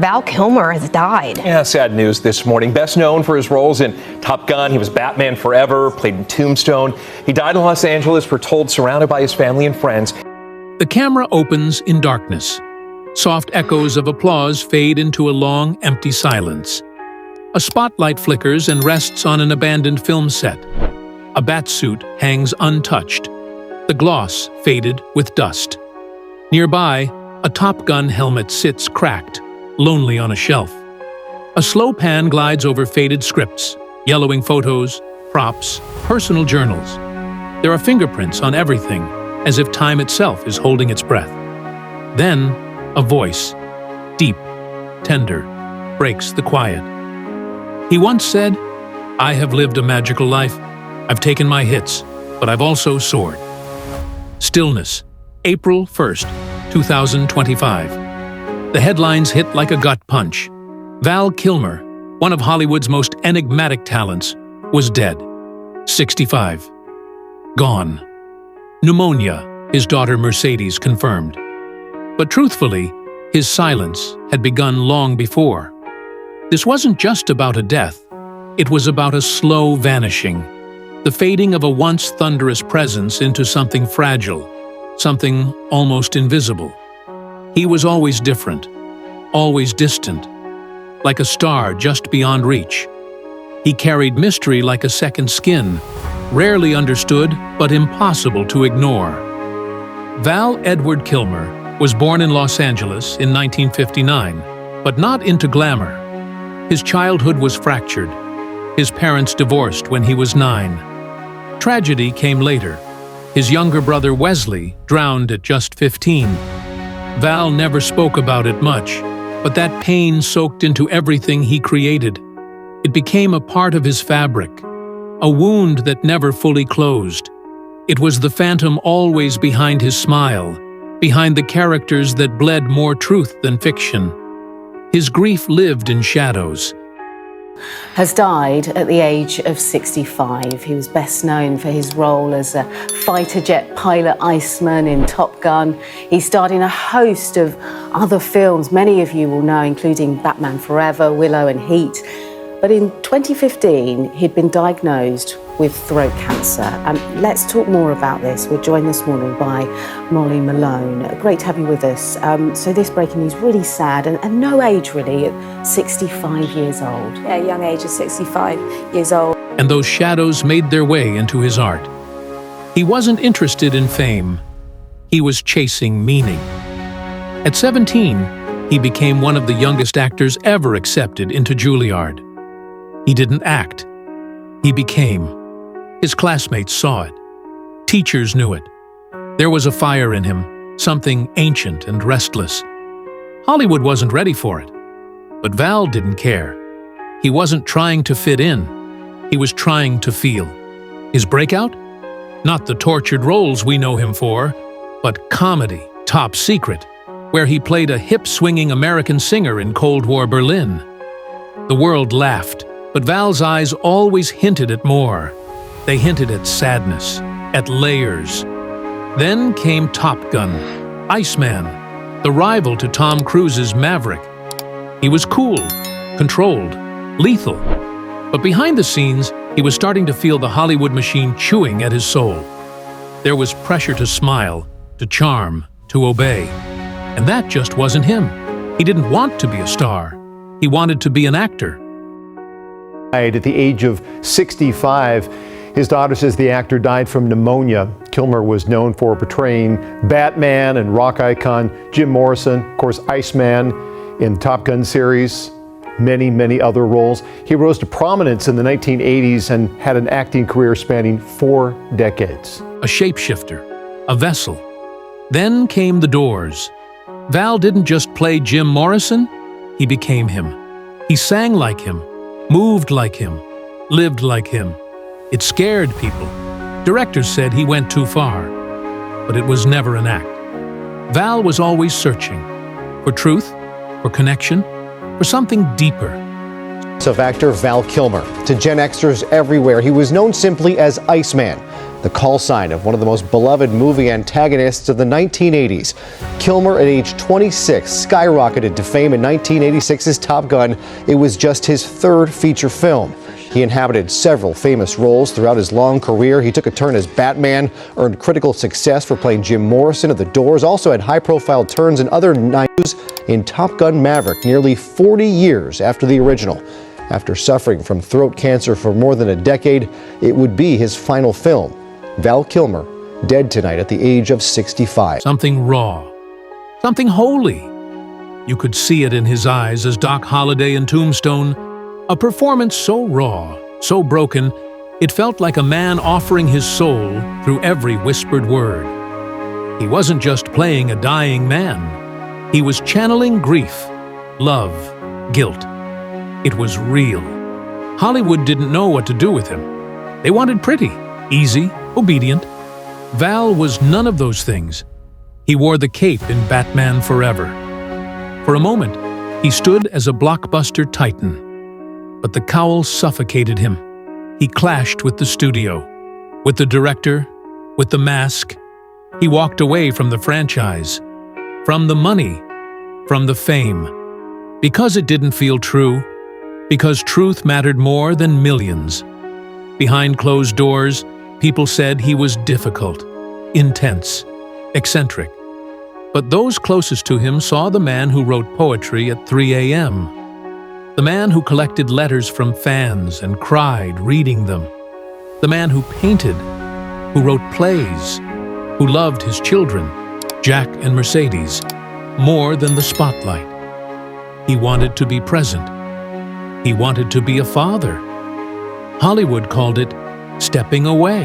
Val Kilmer has died. Yeah, sad news this morning. Best known for his roles in Top Gun, he was Batman Forever, played in Tombstone. He died in Los Angeles, we're told, surrounded by his family and friends. The camera opens in darkness. Soft echoes of applause fade into a long, empty silence. A spotlight flickers and rests on an abandoned film set. A batsuit hangs untouched, the gloss faded with dust. Nearby, a Top Gun helmet sits cracked, lonely on a shelf. A slow pan glides over faded scripts, yellowing photos, props, personal journals. There are fingerprints on everything, as if time itself is holding its breath. Then, a voice, deep, tender, breaks the quiet. He once said, "I have lived a magical life. I've taken my hits, but I've also soared." Stillness, April 1st, 2025. The headlines hit like a gut punch. Val Kilmer, one of Hollywood's most enigmatic talents, was dead. 65. Gone. Pneumonia, his daughter Mercedes confirmed. But truthfully, his silence had begun long before. This wasn't just about a death. It was about a slow vanishing, the fading of a once thunderous presence into something fragile, something almost invisible. He was always different, always distant, like a star just beyond reach. He carried mystery like a second skin, rarely understood but impossible to ignore. Val Edward Kilmer was born in Los Angeles in 1959, but not into glamour. His childhood was fractured. His parents divorced when he was 9. Tragedy came later. His younger brother Wesley drowned at just 15. Val never spoke about it much, but that pain soaked into everything he created. It became a part of his fabric, a wound that never fully closed. It was the phantom always behind his smile, behind the characters that bled more truth than fiction. His grief lived in shadows. Has died at the age of 65. He was best known for his role as a fighter jet pilot Iceman in Top Gun. He starred in a host of other films many of you will know, including Batman Forever, Willow and Heat. But in 2015, he'd been diagnosed with throat cancer. Let's talk more about this. We're joined this morning by Molly Malone. Great to have you with us. So this breaking news, really sad, and no age really, at 65 years old. Yeah, young age of 65 years old. And those shadows made their way into his art. He wasn't interested in fame. He was chasing meaning. At 17, he became one of the youngest actors ever accepted into Juilliard. He didn't act. He became. His classmates saw it. Teachers knew it. There was a fire in him, something ancient and restless. Hollywood wasn't ready for it. But Val didn't care. He wasn't trying to fit in. He was trying to feel. His breakout? Not the tortured roles we know him for, but comedy, Top Secret, where he played a hip-swinging American singer in Cold War Berlin. The world laughed. But Val's eyes always hinted at more. They hinted at sadness, at layers. Then came Top Gun, Iceman, the rival to Tom Cruise's Maverick. He was cool, controlled, lethal. But behind the scenes, he was starting to feel the Hollywood machine chewing at his soul. There was pressure to smile, to charm, to obey. And that just wasn't him. He didn't want to be a star. He wanted to be an actor. At the age of 65, his daughter says the actor died from pneumonia. Kilmer was known for portraying Batman and rock icon Jim Morrison, of course Iceman in the Top Gun series, many other roles. He rose to prominence in the 1980s and had an acting career spanning 4 decades. A shapeshifter, a vessel. Then came The Doors. Val didn't just play Jim Morrison, he became him. He sang like him, moved like him, lived like him. It scared people. Directors said he went too far. But it was never an act. Val was always searching for truth, for connection, for something deeper. Of actor Val Kilmer. To Gen Xers everywhere, he was known simply as Iceman. the call sign of one of the most beloved movie antagonists of the 1980s. Kilmer, at age 26, skyrocketed to fame in 1986's Top Gun. It was just his third feature film. He inhabited several famous roles throughout his long career. He took a turn as Batman, earned critical success for playing Jim Morrison of The Doors, also had high-profile turns in other news in Top Gun Maverick, nearly 40 years after the original. After suffering from throat cancer for more than a decade, it would be his final film. Val Kilmer, dead tonight at the age of 65. Something raw, something holy. You could see it in his eyes as Doc Holliday in Tombstone. A performance so raw, so broken, it felt like a man offering his soul through every whispered word. He wasn't just playing a dying man. He was channeling grief, love, guilt. It was real. Hollywood didn't know what to do with him. They wanted pretty, easy, obedient. Val was none of those things. He wore the cape in Batman Forever. For a moment, he stood as a blockbuster titan. But the cowl suffocated him. He clashed with the studio, with the director, with the mask. He walked away from the franchise, from the money, from the fame. Because it didn't feel true, because truth mattered more than millions. Behind closed doors, people said he was difficult, intense, eccentric. But those closest to him saw the man who wrote poetry at 3 a.m., the man who collected letters from fans and cried reading them. The man who painted, who wrote plays, who loved his children, Jack and Mercedes, more than the spotlight. He wanted to be present. He wanted to be a father. Hollywood called it stepping away.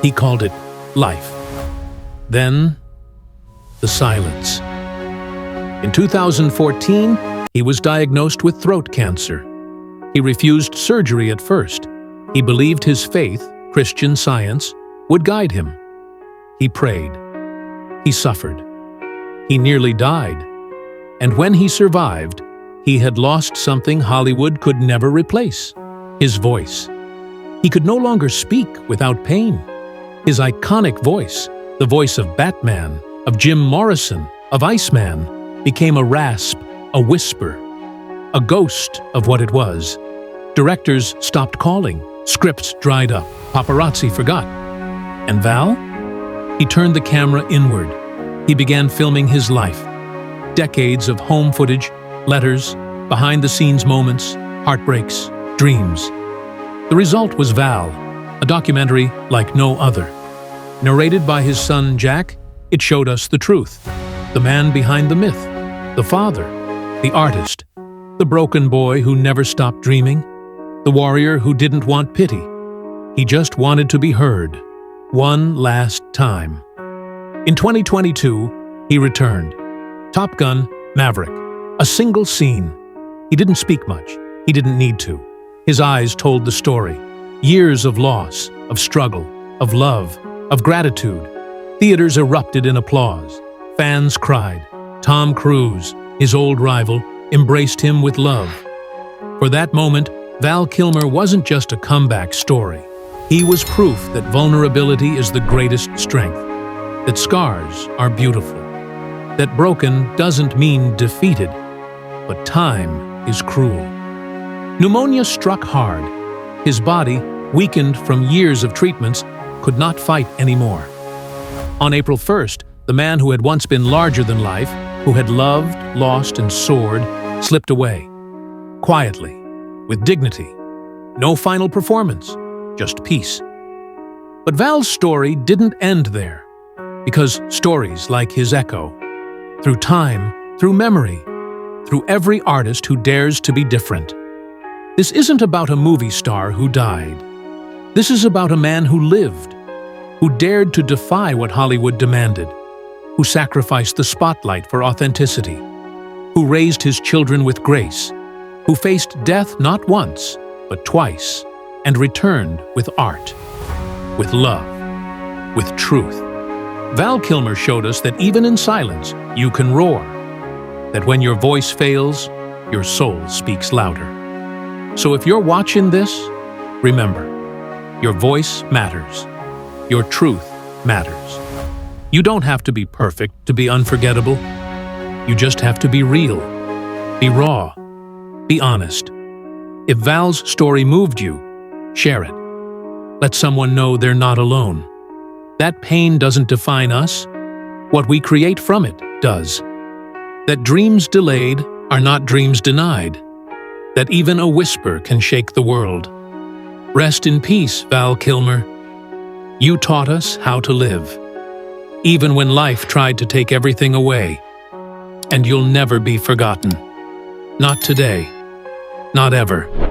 He called it life. Then, the silence. In 2014, he was diagnosed with throat cancer. He refused surgery at first. He believed his faith, Christian Science, would guide him. He prayed. He suffered. He nearly died. And when he survived, he had lost something Hollywood could never replace: his voice. He could no longer speak without pain. His iconic voice, the voice of Batman, of Jim Morrison, of Iceman, became a rasp, a whisper, a ghost of what it was. Directors stopped calling, scripts dried up, paparazzi forgot. And Val? He turned the camera inward. He began filming his life. Decades of home footage, letters, behind-the-scenes moments, heartbreaks, dreams. The result was Val, a documentary like no other. Narrated by his son Jack, it showed us the truth. The man behind the myth, the father, the artist, the broken boy who never stopped dreaming, the warrior who didn't want pity. He just wanted to be heard, one last time. In 2022, he returned. Top Gun, Maverick, a single scene. He didn't speak much. He didn't need to. His eyes told the story. Years of loss, of struggle, of love, of gratitude. Theaters erupted in applause. Fans cried. Tom Cruise, his old rival, embraced him with love. For that moment, Val Kilmer wasn't just a comeback story. He was proof that vulnerability is the greatest strength, that scars are beautiful, that broken doesn't mean defeated, but time is cruel. Pneumonia struck hard. His body, weakened from years of treatments, could not fight anymore. On April 1st, the man who had once been larger than life, who had loved, lost, and soared, slipped away. Quietly, with dignity. No final performance, just peace. But Val's story didn't end there, because stories like his echo, through time, through memory, through every artist who dares to be different. This isn't about a movie star who died. This is about a man who lived, who dared to defy what Hollywood demanded, who sacrificed the spotlight for authenticity, who raised his children with grace, who faced death not once, but twice, and returned with art, with love, with truth. Val Kilmer showed us that even in silence, you can roar, that when your voice fails, your soul speaks louder. So if you're watching this, remember, your voice matters. your truth matters. You don't have to be perfect to be unforgettable. You just have to be real, be raw, be honest. If Val's story moved you, share it. Let someone know they're not alone. That pain doesn't define us. What we create from it does. That dreams delayed are not dreams denied. That even a whisper can shake the world. Rest in peace, Val Kilmer. You taught us how to live, even when life tried to take everything away. And you'll never be forgotten. Not today. Not ever.